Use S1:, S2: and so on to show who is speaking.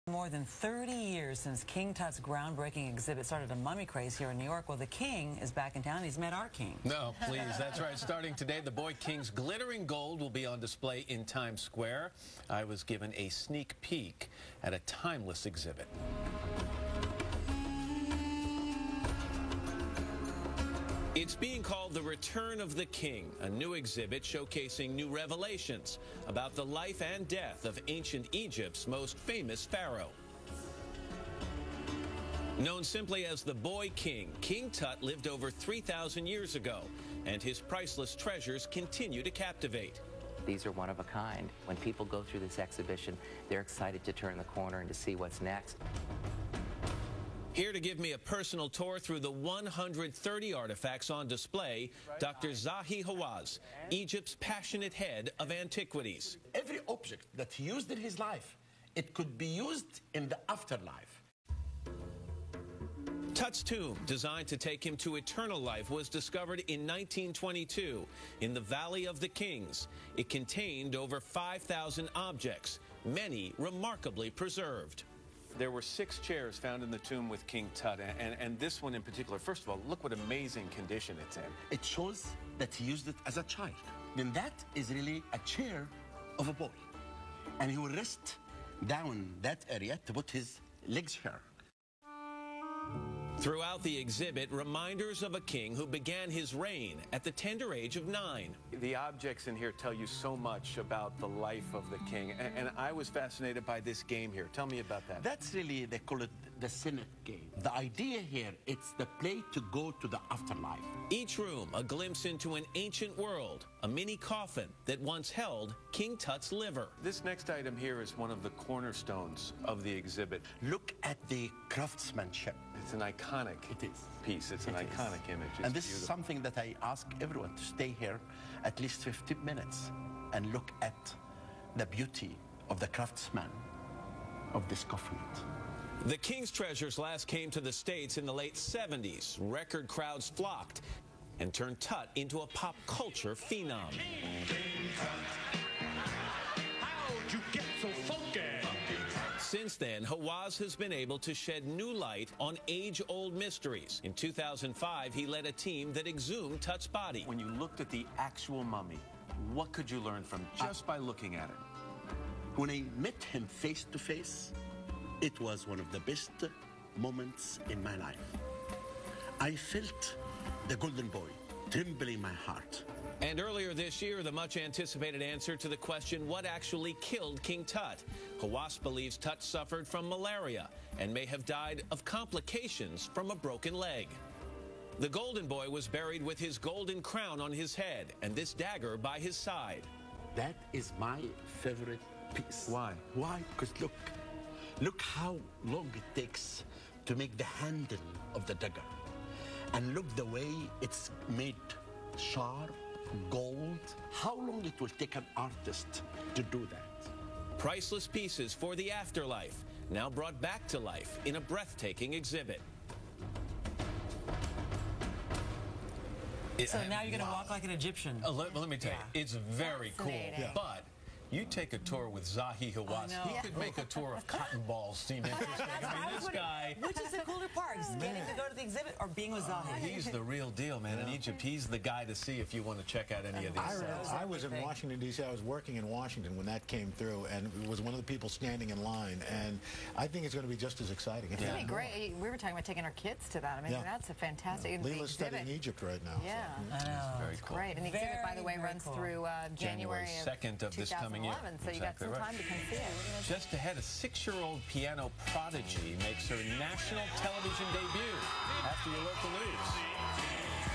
S1: More than 30 years since King Tut's groundbreaking exhibit started a mummy craze here in New York. Well, the king is back in town. He's met our king.
S2: No, please. That's right. Starting today, the boy king's glittering gold will be on display in Times Square. I was given a sneak peek at a timeless exhibit. It's being called The Return of the King, a new exhibit showcasing new revelations about the life and death of ancient Egypt's most famous pharaoh. Known simply as the Boy King, King Tut lived over 3,000 years ago, and his priceless treasures continue to captivate.
S3: These are one of a kind. When people go through this exhibition, they're excited to turn the corner and to see what's next.
S2: Here to give me a personal tour through the 130 artifacts on display, Dr. Zahi Hawass, Egypt's passionate head of antiquities.
S4: Every object that he used in his life, it could be used in the afterlife.
S2: Tut's tomb, designed to take him to eternal life, was discovered in 1922 in the Valley of the Kings. It contained over 5,000 objects, many remarkably preserved. There were 6 chairs found in the tomb with King Tut, and this one in particular. First of all, look what amazing condition it's in.
S4: It shows that he used it as a child. Then that is really a chair of a boy. And he will rest down that area to put his legs here.
S2: Throughout the exhibit, reminders of a king who began his reign at the tender age of 9. The objects in here tell you so much about the life of the king, and I was fascinated by this game here. Tell me about that.
S4: That's really, they call it the Senate game. The idea here, it's the play to go to the afterlife.
S2: Each room, a glimpse into an ancient world, a mini coffin that once held King Tut's liver. This next item here is one of the cornerstones of the exhibit.
S4: Look at the craftsmanship.
S2: It's an iconic piece. It's an iconic image. It's
S4: and this
S2: beautiful.
S4: is something that I ask everyone to stay here at least 15 minutes and look at the beauty of the craftsman of this coffin.
S2: The king's treasures last came to the States in the late 70s. Record crowds flocked and turned Tut into a pop culture phenom.
S5: How'd you get so funky?
S2: Since then, Hawass has been able to shed new light on age-old mysteries. In 2005, he led a team that exhumed Tut's body. When you looked at the actual mummy, what could you learn from just by looking at it?
S4: When I met him face to face, it was one of the best moments in my life. I felt the golden boy trembling in my heart.
S2: And earlier this year, the much-anticipated answer to the question, what actually killed King Tut? Hawass believes Tut suffered from malaria and may have died of complications from a broken leg. The golden boy was buried with his golden crown on his head and this dagger by his side.
S4: That is my favorite piece.
S2: Why?
S4: Why? Because look how long it takes to make the handle of the dagger. And look the way it's made sharp, gold. How long it will take an artist to do that?
S2: Priceless pieces for the afterlife, now brought back to life in a breathtaking exhibit.
S1: So now you're going to walk like an Egyptian.
S2: Let me tell you, it's very cool.
S6: Yeah.
S2: But you take a tour with Zahi Hawass. He could make a tour of cotton balls seem interesting. I mean, this guy...
S1: Which is the cooler part? Getting to go to the exhibit or being with Zahi?
S2: He's the real deal, man. In Egypt, he's the guy to see if you want to check out any of these things.
S6: I was in Washington, D.C. I was working in Washington when that came through, and was one of the people standing in line. And I think it's going to be just as exciting.
S7: It's going to be great. We were talking about taking our kids to that. I mean, that's a fantastic
S6: Leela's studying Egypt right now.
S7: Yeah.
S2: So. It's very cool.
S7: Great. And the exhibit, by the way, runs through January
S2: 2nd of this coming year.
S7: So you got some time to come see it.
S2: Just ahead, a 6-year-old piano prodigy makes her national television debut after your local news.